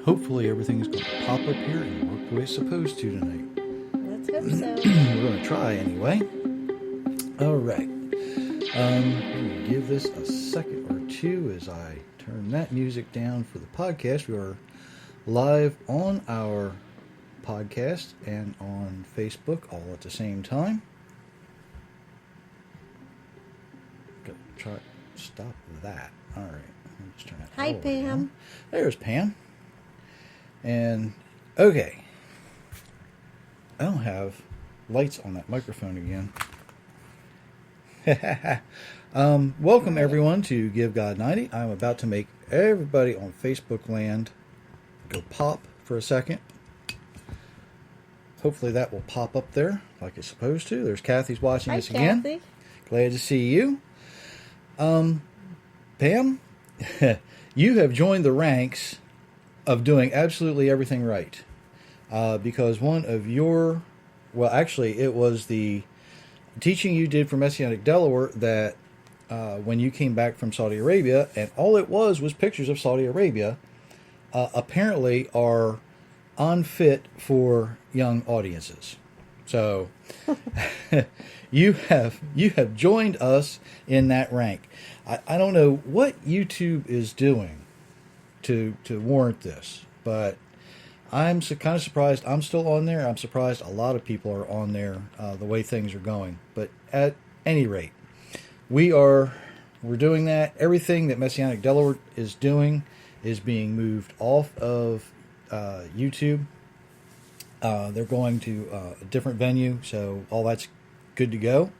hopefully everything is going to pop up here and work the way it's supposed to tonight. Let's hope so. We're going to try anyway. All right. Give this a second or two as I turn that music down for the podcast. We are live on our podcast and on Facebook all at the same time. Gotta try stop that. All right. Let me just turn that Hi, all the way Pam. down. There's Pam. And okay. I don't have lights on that microphone again. Welcome everyone to Give God 90. I'm about to make everybody on Facebook land go pop for a second. Hopefully that will pop up there like it's supposed to. There's Kathy's watching Hi, us again. Kathy. Glad to see you. Pam, you have joined the ranks of doing absolutely everything right. Because one of your, well, actually, it was the teaching you did for Messianic Delaware that when you came back from Saudi Arabia, and all it was pictures of Saudi Arabia, apparently are unfit for young audiences. So you have joined us in that rank. I don't know what YouTube is doing to warrant this, but I'm kind of surprised I'm still on there. I'm surprised a lot of people are on there the way things are going. But at any rate, we're doing that. Everything that Messianic Delaware is doing is being moved off of YouTube. They're going to a different venue, so all that's good to go.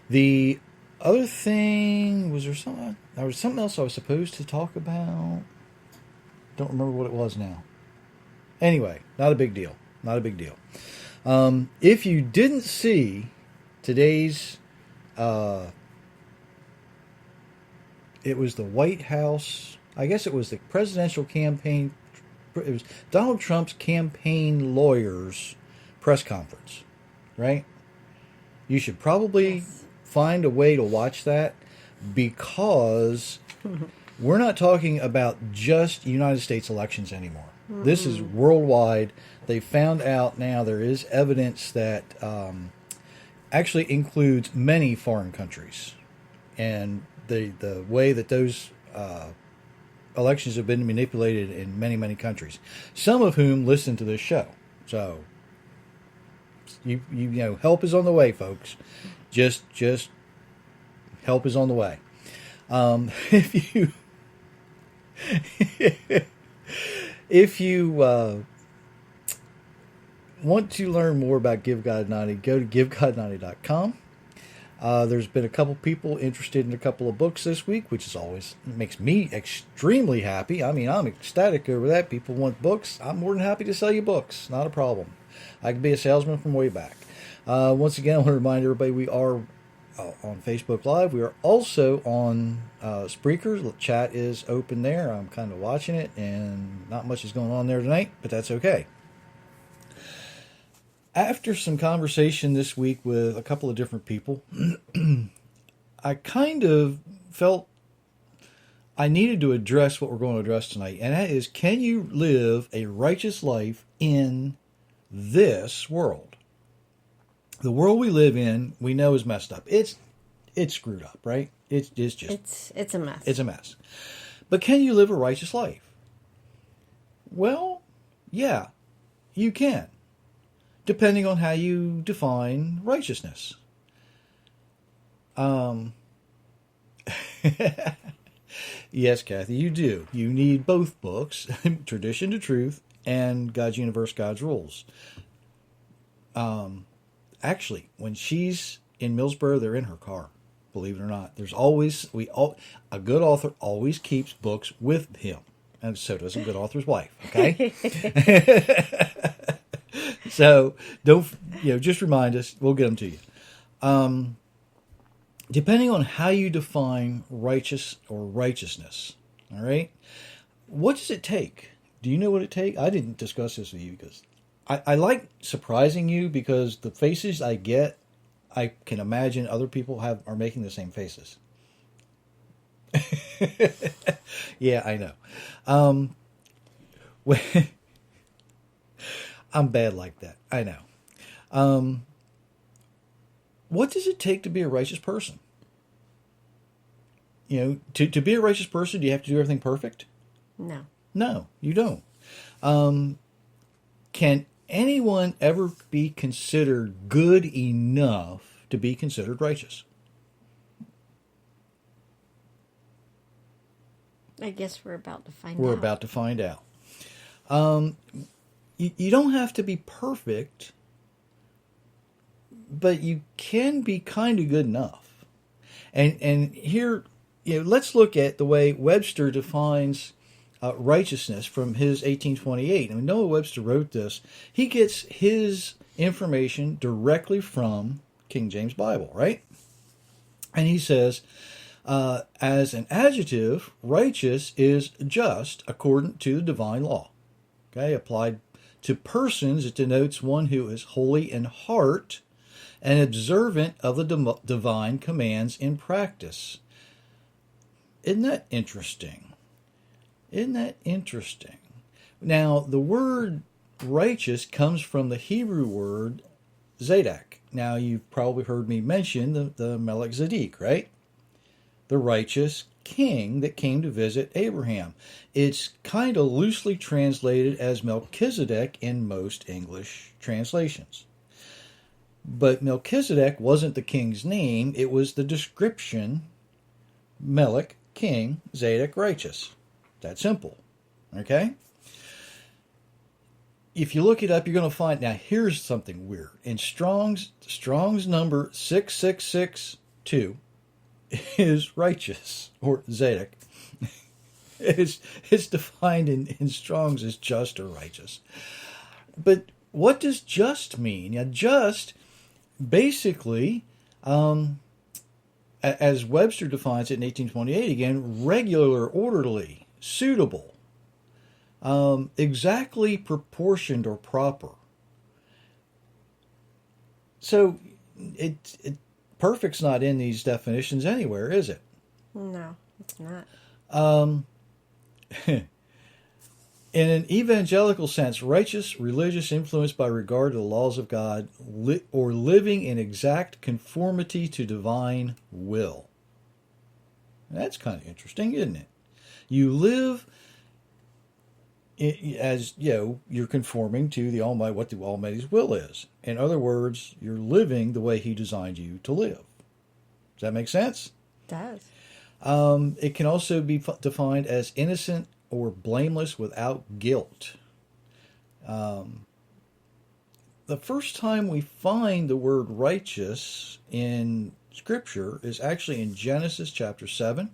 The other thing, there was something else I was supposed to talk about. Don't remember what it was now. Anyway, not a big deal. Not a big deal. If you didn't see today's, it was the White House, I guess it was the presidential campaign, it was Donald Trump's campaign lawyers press conference, right? You should probably find a way to watch that because we're not talking about just United States elections anymore. Mm-hmm. This is worldwide. They found out now there is evidence that actually includes many foreign countries. And the way that those elections have been manipulated in many, many countries. Some of whom listen to this show. So, you know, help is on the way, folks. Just help is on the way. If you want to learn more about Give God 90, go to givegod90.com. There's been a couple people interested in a couple of books this week, which is always makes me extremely happy. I mean, I'm ecstatic over that. People want books. I'm more than happy to sell you books. Not a problem. I can be a salesman from way back. Once again, I want to remind everybody we are on Facebook Live. We are also on Spreaker. The chat is open there. I'm kind of watching it, and not much is going on there tonight, but that's okay. After some conversation this week with a couple of different people, I kind of felt I needed to address what we're going to address tonight, and that is, can you live a righteous life in this world? The world we live in, we know is messed up. It's screwed up, right? It's a mess. It's a mess. But can you live a righteous life? Well, yeah, you can. Depending on how you define righteousness. Yes, Kathy, you do. You need both books, Tradition to Truth and God's Universe, God's Rules. Actually, when she's in Millsboro, they're in her car. Believe it or not, there's always a good author always keeps books with him, and so does a good author's wife. Okay, so just remind us. We'll get them to you. Depending on how you define righteous or righteousness, all right. What does it take? Do you know what it takes? I didn't discuss this with you because I like surprising you because the faces I get, I can imagine other people are making the same faces. Yeah, I know. I'm bad like that. I know. Um, what does it take to be a righteous person? You know, to be a righteous person, do you have to do everything perfect? No. No, you don't. Um, can anyone ever be considered good enough to be considered righteous? I guess we're about to find We're out. about to find out. Um, you don't have to be perfect, but you can be kind of good enough. And here, let's look at the way Webster defines righteousness from his 1828. I mean, Noah Webster wrote this. He gets his information directly from King James Bible, right? And he says, as an adjective, righteous is just according to the divine law. Okay, applied to persons, it denotes one who is holy in heart and observant of the divine commands in practice. Isn't that interesting? Isn't that interesting? Now, the word righteous comes from the Hebrew word Zadok. Now, you've probably heard me mention the Melchizedek, right? The righteous king that came to visit Abraham. It's kind of loosely translated as Melchizedek in most English translations. But Melchizedek wasn't the king's name, it was the description: Melech, king, Zadok, righteous. That simple. Okay? If you look it up, you're going to find, now here's something weird. In Strong's number 6662 is righteous, or Zadok. It's defined in Strong's as just or righteous. But what does just mean? Now, just basically, as Webster defines it in 1828 again, regular, orderly, suitable, exactly proportioned or proper. So perfect's not in these definitions anywhere, is it? No, it's not. In an evangelical sense, righteous, religious, influenced by regard to the laws of God, or living in exact conformity to divine will. That's kind of interesting, isn't it? You live as, you're conforming to the Almighty, what the Almighty's will is. In other words, you're living the way He designed you to live. Does that make sense? It does. It can also be defined as innocent or blameless without guilt. The first time we find the word righteous in Scripture is actually in Genesis chapter 7,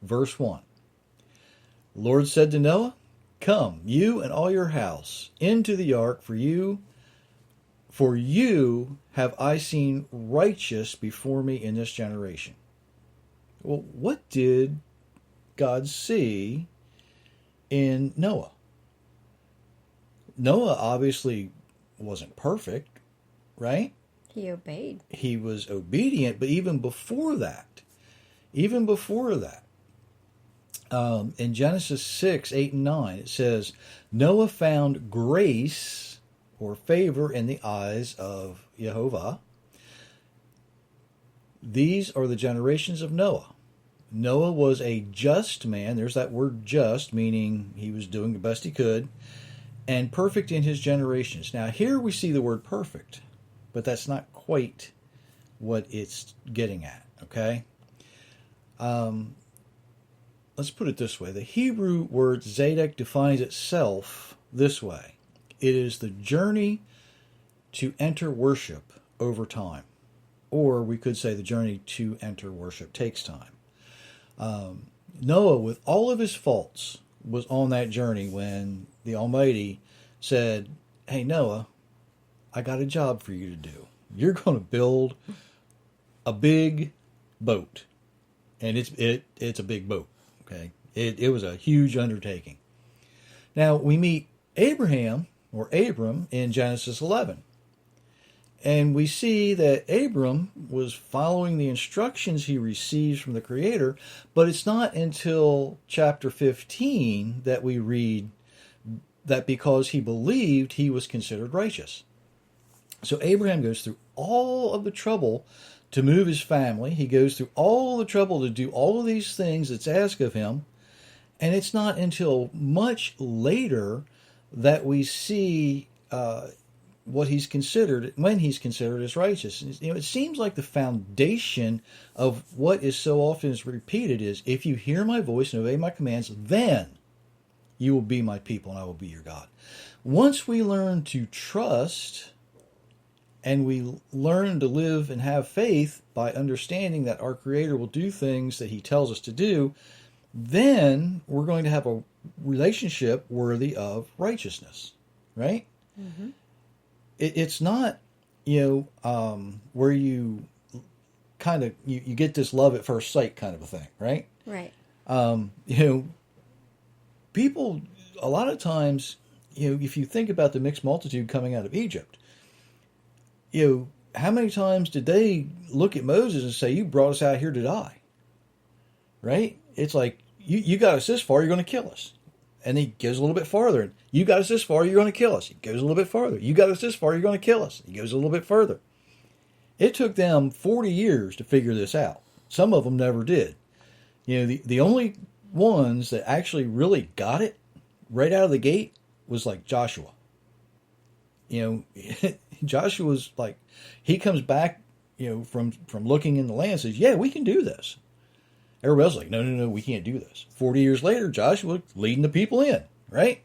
verse 1. The Lord said to Noah, "Come, you and all your house, into the ark, for you have I seen righteous before me in this generation." Well, what did God see in Noah? Noah obviously wasn't perfect, right? He obeyed. He was obedient, but even before that, in Genesis 6, 8, and 9, it says, Noah found grace or favor in the eyes of Jehovah. These are the generations of Noah. Noah was a just man. There's that word just, meaning he was doing the best he could, and perfect in his generations. Now, here we see the word perfect, but that's not quite what it's getting at, okay? Let's put it this way. The Hebrew word Zadok defines itself this way. It is the journey to enter worship over time. Or we could say the journey to enter worship takes time. Noah, with all of his faults, was on that journey when the Almighty said, "Hey, Noah, I got a job for you to do. You're going to build a big boat." And it's a big boat, okay? It was a huge undertaking. Now, we meet Abraham, or Abram, in Genesis 11. And we see that Abram was following the instructions he receives from the Creator, but it's not until chapter 15 that we read that because he believed, he was considered righteous. So Abraham goes through all of the trouble to move his family. He goes through all the trouble to do all of these things that's asked of him. And it's not until much later that we see what he's considered, when he's considered as righteous. It seems like the foundation of what is so often is repeated is, if you hear my voice and obey my commands, then you will be my people and I will be your God. Once we learn to trust and we learn to live and have faith by understanding that our Creator will do things that he tells us to do, then we're going to have a relationship worthy of righteousness, right? Mm-hmm. It's not, where you kind of, you get this love at first sight kind of a thing, right? Right. People, a lot of times, if you think about the mixed multitude coming out of Egypt, how many times did they look at Moses and say, you brought us out here to die? Right? It's like, you got us this far, you're going to kill us. And he goes a little bit farther. You got us this far, you're going to kill us. He goes a little bit farther. You got us this far, you're going to kill us. He goes a little bit further. It took them 40 years to figure this out. Some of them never did. The only ones that actually really got it right out of the gate was like Joshua. Joshua's like, he comes back, from looking in the land and says, yeah, we can do this. Everybody else is like, no, we can't do this. 40 years later, Joshua leading the people in, right?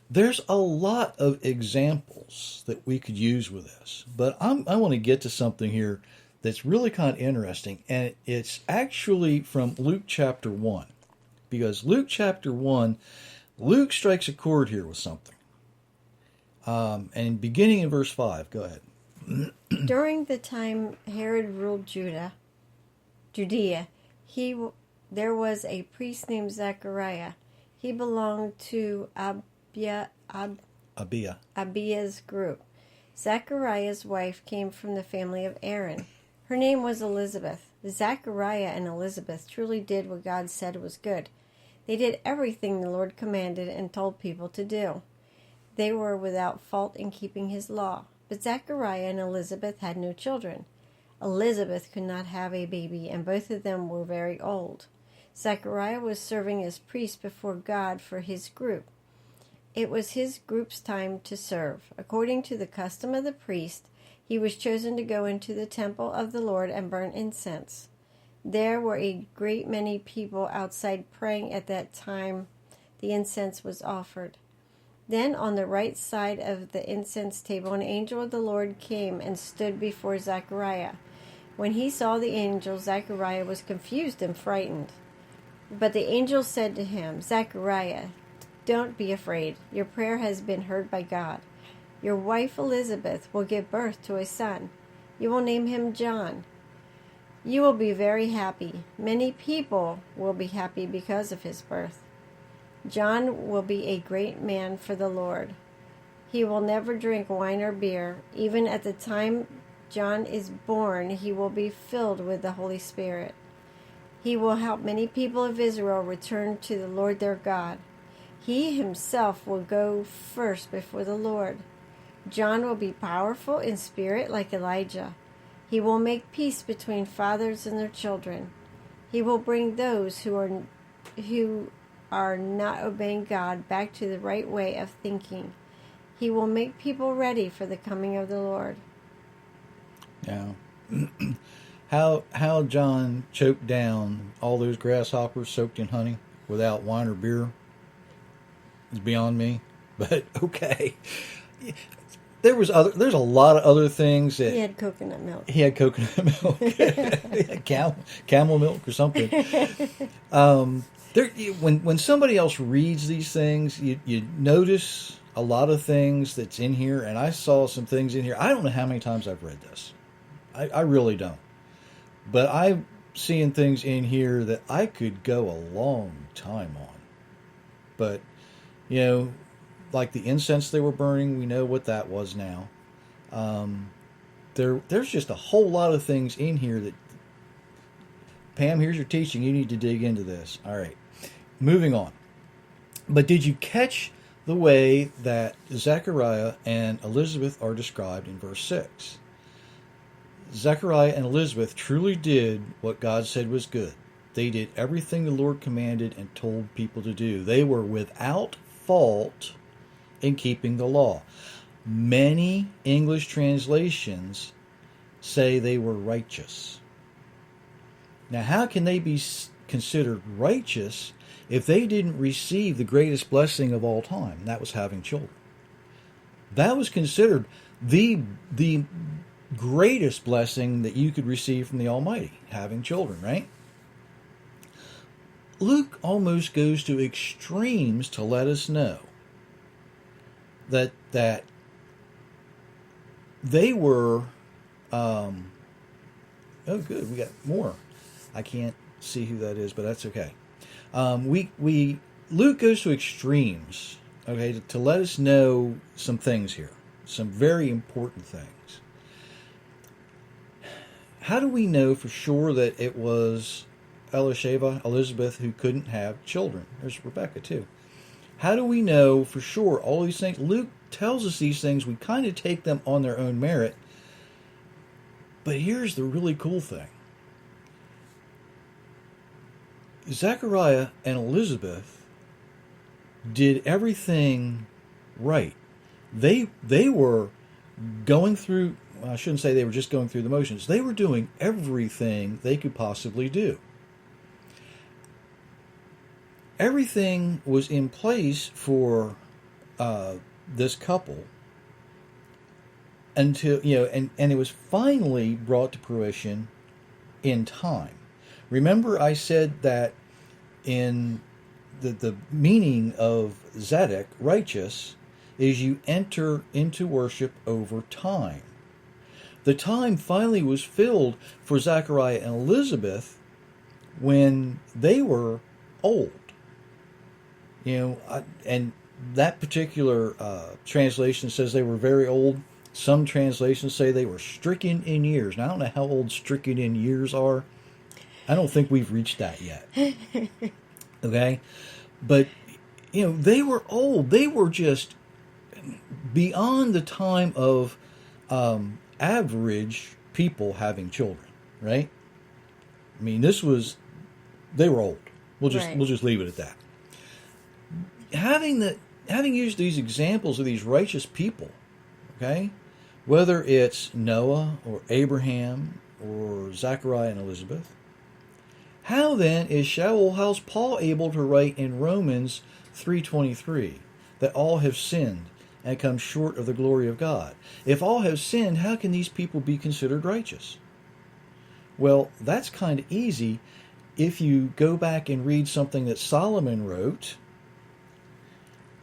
There's a lot of examples that we could use with this, but I want to get to something here that's really kind of interesting, and it's actually from Luke chapter 1, because Luke chapter 1, Luke strikes a chord here with something. And beginning in verse 5, go ahead. During the time Herod ruled Judea, there was a priest named Zechariah. He belonged to Abia's group. Zechariah's wife came from the family of Aaron. Her name was Elizabeth. Zechariah and Elizabeth truly did what God said was good. They did everything the Lord commanded and told people to do. They were without fault in keeping his law. But Zechariah and Elizabeth had no children. Elizabeth could not have a baby, and both of them were very old. Zechariah was serving as priest before God for his group. It was his group's time to serve. According to the custom of the priest, he was chosen to go into the temple of the Lord and burn incense. There were a great many people outside praying at that time the incense was offered. Then on the right side of the incense table, an angel of the Lord came and stood before Zechariah. When he saw the angel, Zechariah was confused and frightened. But the angel said to him, Zechariah, don't be afraid. Your prayer has been heard by God. Your wife Elizabeth will give birth to a son. You will name him John. You will be very happy. Many people will be happy because of his birth. John will be a great man for the Lord. He will never drink wine or beer. Even at the time John is born, he will be filled with the Holy Spirit. He will help many people of Israel return to the Lord their God. He himself will go first before the Lord. John will be powerful in spirit like Elijah. He will make peace between fathers and their children. He will bring those who are not obeying God back to the right way of thinking. He will make people ready for the coming of the Lord. Yeah. How John choked down all those grasshoppers soaked in honey without wine or beer is beyond me. But okay. There's a lot of other things that he had coconut milk. He had coconut milk, camel milk or something. When somebody else reads these things, you notice a lot of things that's in here, and I saw some things in here. I don't know how many times I've read this. I really don't. But I'm seeing things in here that I could go a long time on. But, like the incense they were burning, we know what that was now. There's just a whole lot of things in here that, Pam, here's your teaching. You need to dig into this. All right. Moving on. But did you catch the way that Zechariah and Elizabeth are described in verse 6? Zechariah and Elizabeth truly did what God said was good. They did everything the Lord commanded and told people to do. They were without fault in keeping the law. Many English translations say they were righteous. Now, how can they be considered righteous if they didn't receive the greatest blessing of all time? And that was having children. That was considered the greatest blessing that you could receive from the Almighty, having children, right? Luke almost goes to extremes to let us know that they were oh good, we got more. I can't see who that is, but that's okay. Luke goes to extremes, okay, to let us know some things here, some very important things. How do we know for sure that it was Elisheva, Elizabeth, who couldn't have children? There's Rebecca too. How do we know for sure all these things? Luke tells us these things. We kind of take them on their own merit. But here's the really cool thing. Zechariah and Elizabeth did everything right. They were going through, well, I shouldn't say they were just going through the motions. They were doing everything they could possibly do. Everything was in place for this couple until, and it was finally brought to fruition in time. Remember, I said that in the meaning of Zedek, righteous, is you enter into worship over time. The time finally was filled for Zechariah and Elizabeth when they were old. And that particular translation says they were very old. Some translations say they were stricken in years. Now, I don't know how old stricken in years are. I don't think we've reached that yet. Okay? But, they were old. They were just beyond the time of average people having children, right? I mean, they were old. We'll just leave it at that. Having used these examples of these righteous people, okay, whether it's Noah or Abraham or Zechariah and Elizabeth, how then how's Paul able to write in Romans 3:23 that all have sinned and come short of the glory of God? If all have sinned, how can these people be considered righteous? Well, that's kind of easy if you go back and read something that Solomon wrote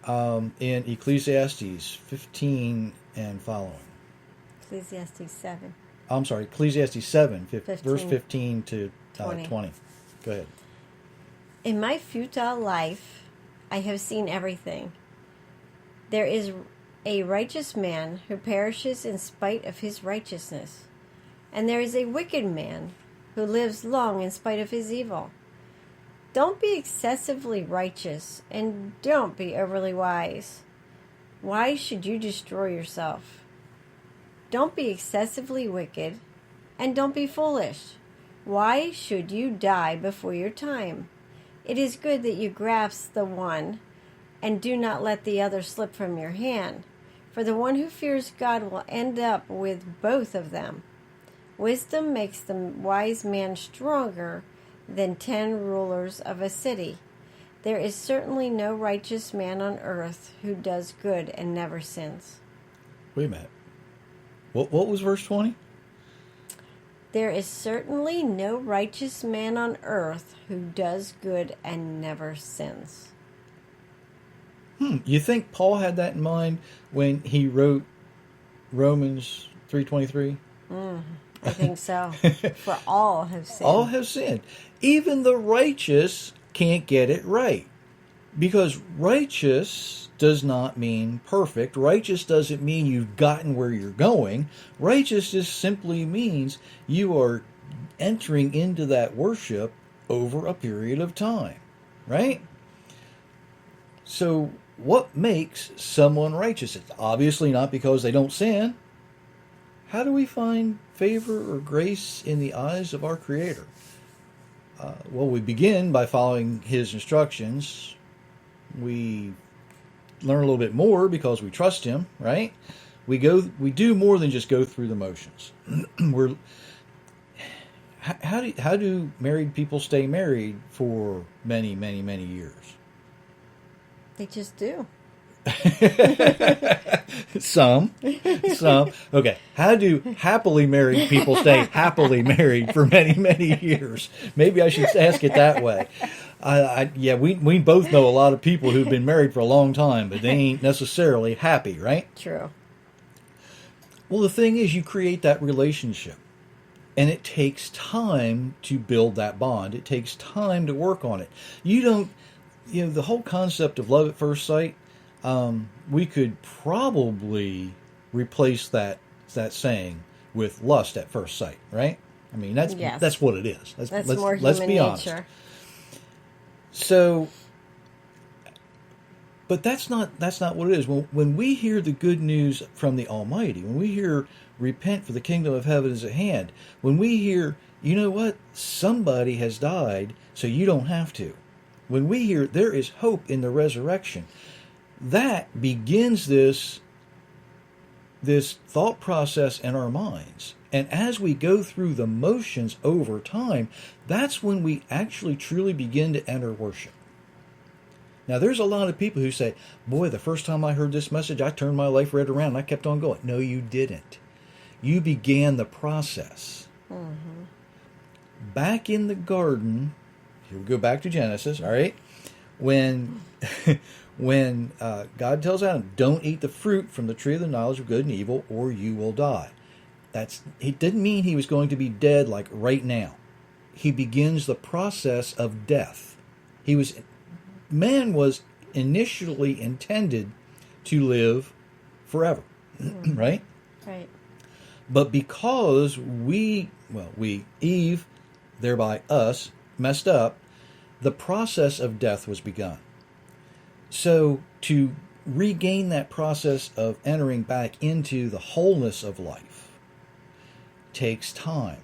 in Ecclesiastes 15 and following. Ecclesiastes 7. I'm sorry, Ecclesiastes 7, verse 15 to 20. Go ahead. In my futile life, I have seen everything. There is a righteous man who perishes in spite of his righteousness, and there is a wicked man who lives long in spite of his evil. Don't be excessively righteous, and don't be overly wise. Why should you destroy yourself? Don't be excessively wicked, and don't be foolish. Why should you die before your time? It is good that you grasp the one, and do not let the other slip from your hand. For the one who fears God will end up with both of them. Wisdom makes the wise man stronger than 10 rulers of a city. There is certainly no righteous man on earth who does good and never sins. Wait a minute. What was verse 20? There is certainly no righteous man on earth who does good and never sins. You think Paul had that in mind when he wrote Romans 3:23? I think so. For all have sinned. All have sinned. Even the righteous can't get it right. Because righteous does not mean perfect. Righteous doesn't mean you've gotten where you're going. Righteous just simply means you are entering into that worship over a period of time. Right? So, what makes someone righteous? It's obviously not because they don't sin. How do we find favor or grace in the eyes of our Creator? Well, we begin by following His instructions. We learn a little bit more because we trust Him, right? We do more than just go through the motions. How do married people stay married for many, many, many years? They just do. Some. Okay. How do happily married people stay happily married for many, many years? Maybe I should ask it that way. We both know a lot of people who've been married for a long time, but they ain't necessarily happy, right? True. Well, the thing is, you create that relationship, and it takes time to build that bond. It takes time to work on it. The whole concept of love at first sight, we could probably replace that saying with lust at first sight, right? I mean, that's what it is. That's more human be honest. nature. So, but that's not what it is. When we hear the good news from the Almighty, when we hear repent for the kingdom of heaven is at hand, when we hear, you know what, somebody has died so you don't have to, when we hear there is hope in the resurrection, that begins this thought process in our minds. And as we go through the motions over time, that's when we actually truly begin to enter worship. Now, there's a lot of people who say, boy, the first time I heard this message, I turned my life right around and I kept on going. No, you didn't. You began the process. Mm-hmm. Back in the garden, here we go back to Genesis, all right? When God tells Adam, don't eat the fruit from the tree of the knowledge of good and evil, or you will die. It didn't mean he was going to be dead like right now. He begins the process of death. Man was initially intended to live forever, right? Right. But because Eve, thereby us, messed up, the process of death was begun. So to regain that process of entering back into the wholeness of life takes time.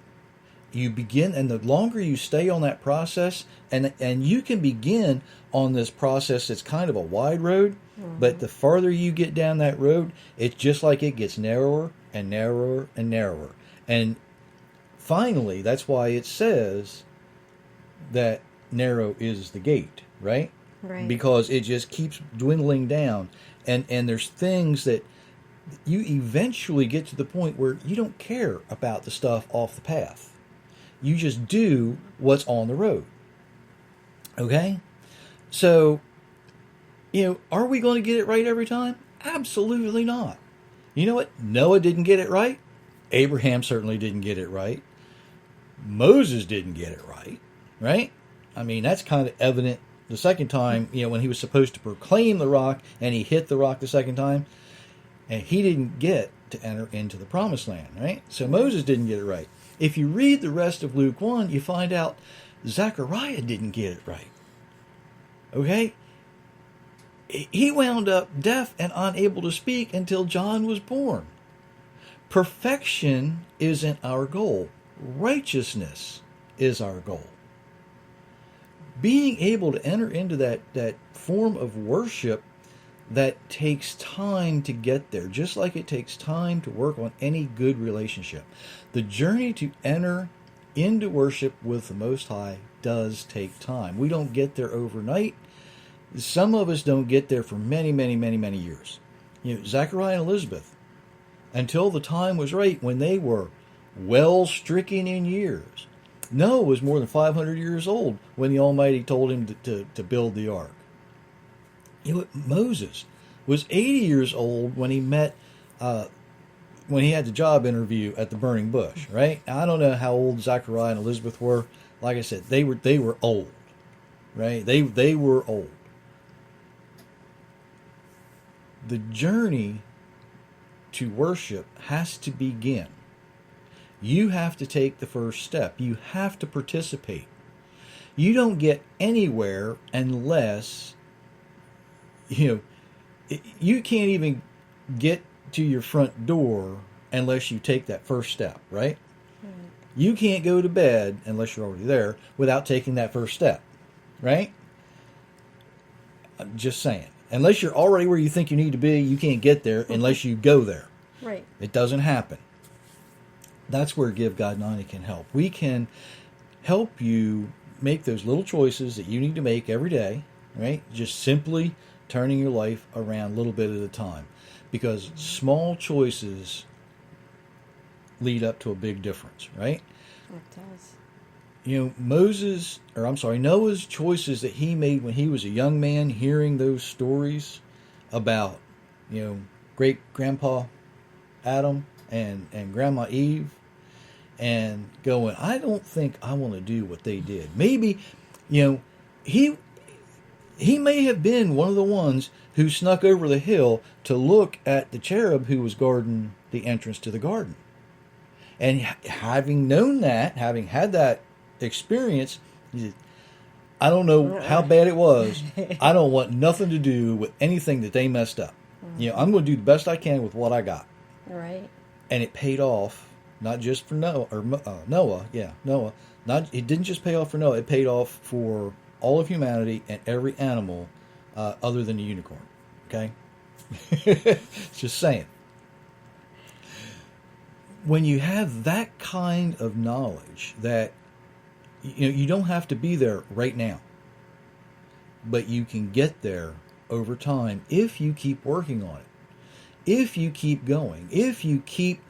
You begin, and the longer you stay on that process, and you can begin on this process that's kind of a wide road, but the farther you get down that road, it's just like it gets narrower and narrower and narrower. And finally, that's why it says that narrow is the gate, right? Right. Because it just keeps dwindling down. And there's things that you eventually get to the point where you don't care about the stuff off the path. You just do what's on the road. Okay? So, are we going to get it right every time? Absolutely not. You know what? Noah didn't get it right. Abraham certainly didn't get it right. Moses didn't get it right. Right? I mean, that's kind of evident the second time, when he was supposed to proclaim the rock and he hit the rock the second time, and he didn't get to enter into the promised land, right? So Moses didn't get it right. If you read the rest of Luke 1, you find out Zechariah didn't get it right. Okay? He wound up deaf and unable to speak until John was born. Perfection isn't our goal. Righteousness is our goal. Being able to enter into that form of worship that takes time to get there, just like it takes time to work on any good relationship. The journey to enter into worship with the Most High does take time. We don't get there overnight. Some of us don't get there for many, many, many, many years. Zechariah and Elizabeth, until the time was right when they were well stricken in years. Noah was more than 500 years old when the Almighty told him to build the ark. Moses was 80 years old when he met, when he had the job interview at the burning bush, right? I don't know how old Zechariah and Elizabeth were. Like I said, they were old, right? They were old. The journey to worship has to begin. You have to take the first step. You have to participate. You don't get anywhere unless You know, you can't even get to your front door unless you take that first step, right? You can't go to bed unless you're already there without taking that first step, right? I'm just saying. Unless you're already where you think you need to be, you can't get there unless you go there. Right. It doesn't happen. That's where Give God 90 can help. We can help you make those little choices that you need to make every day, right? Just simply turning your life around a little bit at a time. Because small choices lead up to a big difference, right? It does. You know, Noah's choices that he made when he was a young man, hearing those stories about, you know, great grandpa Adam and Grandma Eve, and going, I don't think I want to do what they did. Maybe, you know, he may have been one of the ones who snuck over the hill to look at the cherub who was guarding the entrance to the garden. And having known that, having had that experience, he said, I don't know how bad it was. I don't want nothing to do with anything that they messed up. You know, I'm going to do the best I can with what I got. Right. And it paid off, not just for Noah. It didn't just pay off for Noah. It paid off for all of humanity and every animal other than the unicorn. Okay? Just saying. When you have that kind of knowledge that, you know, you don't have to be there right now, but you can get there over time if you keep working on it, if you keep going, if you keep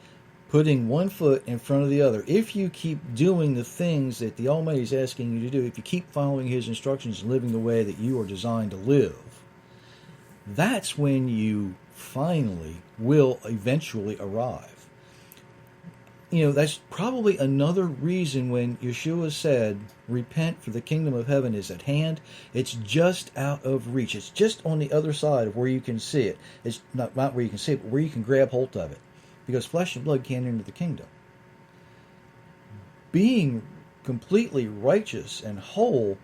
putting one foot in front of the other, if you keep doing the things that the Almighty is asking you to do, if you keep following His instructions and living the way that you are designed to live, that's when you finally will eventually arrive. You know, that's probably another reason when Yeshua said, repent for the kingdom of heaven is at hand. It's just out of reach. It's just on the other side of where you can see it. It's not where you can see it, but where you can grab hold of it. Because flesh and blood can't enter the kingdom. Being completely righteous and whole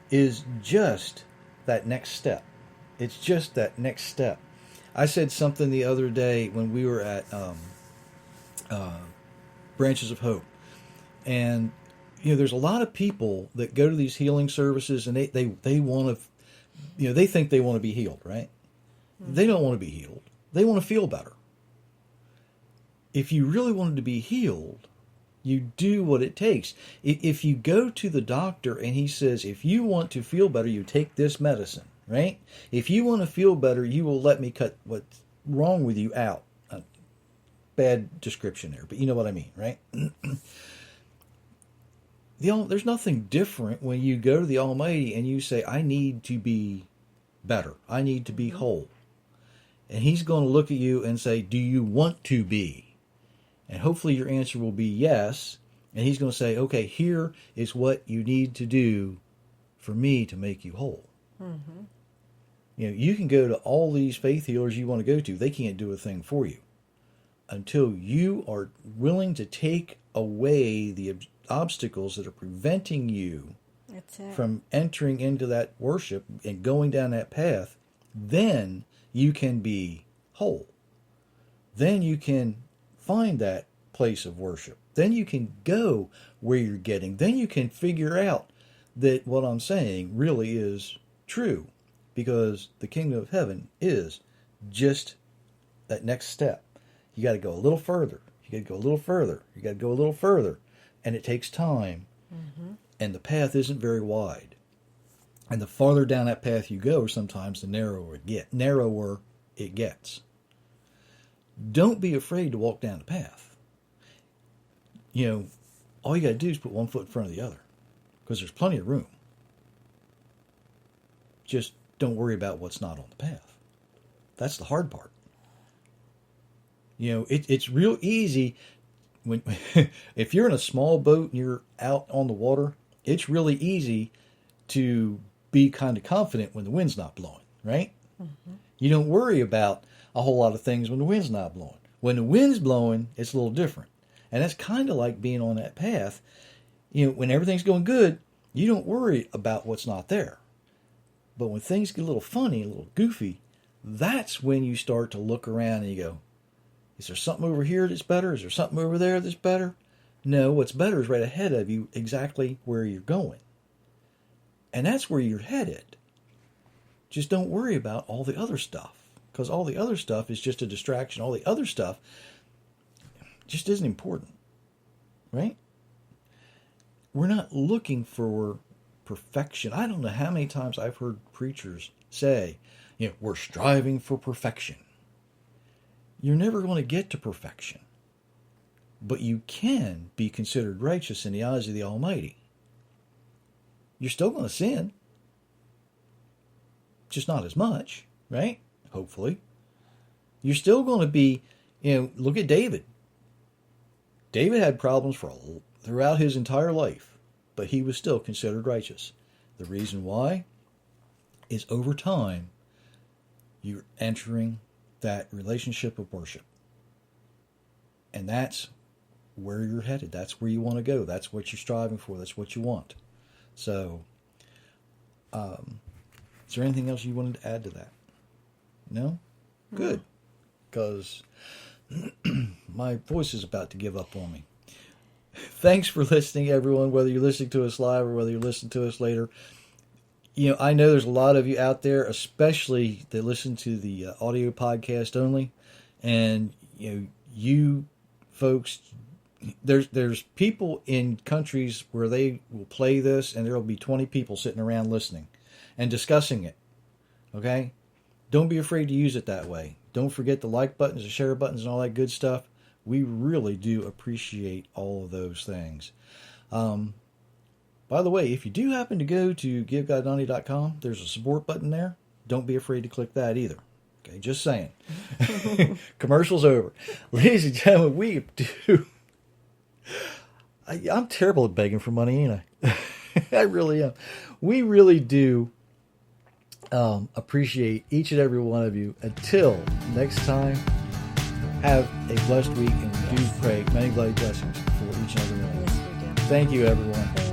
is just that next step. It's just that next step. I said something the other day when we were at Branches of Hope. And, you know, there's a lot of people that go to these healing services and they want to, you know, they think they want to be healed, right? They don't want to be healed. They want to feel better. If you really wanted to be healed, you do what it takes. If you go to the doctor and he says, if you want to feel better, you take this medicine, right? If you want to feel better, you will let me cut what's wrong with you out. Bad description there, but you know what I mean, right? There's nothing different when you go to the Almighty and you say, I need to be better. I need to be whole. And He's going to look at you and say, do you want to be? And hopefully your answer will be yes. And He's going to say, okay, here is what you need to do for me to make you whole. Mm-hmm. You know, you can go to all these faith healers you want to go to. They can't do a thing for you until you are willing to take away the obstacles that are preventing you from entering into that worship and going down that path. Then you can be whole. Then you can find that place of worship. Then you can go where you're getting. Then you can figure out that what I'm saying really is true, because the kingdom of heaven is just that next step. You got to go a little further. You got to go a little further. You got to go a little further. And it takes time. Mm-hmm. And the path isn't very wide. And the farther down that path you go, sometimes the narrower it gets. Don't be afraid to walk down the path. You know, all you got to do is put one foot in front of the other, because there's plenty of room. Just don't worry about what's not on the path. That's the hard part. You know, it's real easy when if you're in a small boat and you're out on the water, it's really easy to be kind of confident when the wind's not blowing, right? Mm-hmm. You don't worry about a whole lot of things when the wind's not blowing. When the wind's blowing, it's a little different. And that's kind of like being on that path. You know, when everything's going good, you don't worry about what's not there. But when things get a little funny, a little goofy, that's when you start to look around and you go, is there something over here that's better? Is there something over there that's better? No, what's better is right ahead of you, exactly where you're going. And that's where you're headed. Just don't worry about all the other stuff, because all the other stuff is just a distraction. All the other stuff just isn't important, right? We're not looking for perfection. I don't know how many times I've heard preachers say, we're striving for perfection. You're never going to get to perfection. But you can be considered righteous in the eyes of the Almighty. You're still going to sin. Just not as much, right? Hopefully. You're still going to be, look at David. David had problems throughout his entire life, but he was still considered righteous. The reason why is over time, you're entering that relationship of worship. And that's where you're headed. That's where you want to go. That's what you're striving for. That's what you want. So, is there anything else you wanted to add to that? No? Good. Because my voice is about to give up on me. Thanks for listening, everyone, whether you're listening to us live or whether you're listening to us later. I know there's a lot of you out there, especially that listen to the audio podcast only. And, you folks, there's people in countries where they will play this and there will be 20 people sitting around listening and discussing it. Okay? Don't be afraid to use it that way. Don't forget the like buttons, the share buttons, and all that good stuff. We really do appreciate all of those things. By the way, if you do happen to go to GiveGodMoney.com, there's a support button there. Don't be afraid to click that either. Okay, just saying. Commercial's over. Ladies and gentlemen, we do... I'm terrible at begging for money, ain't I? I really am. We really do appreciate each and every one of you. Until next time, have a blessed week, and we do pray many blessings for each and every one of you. Yes, we do. Thank you, everyone.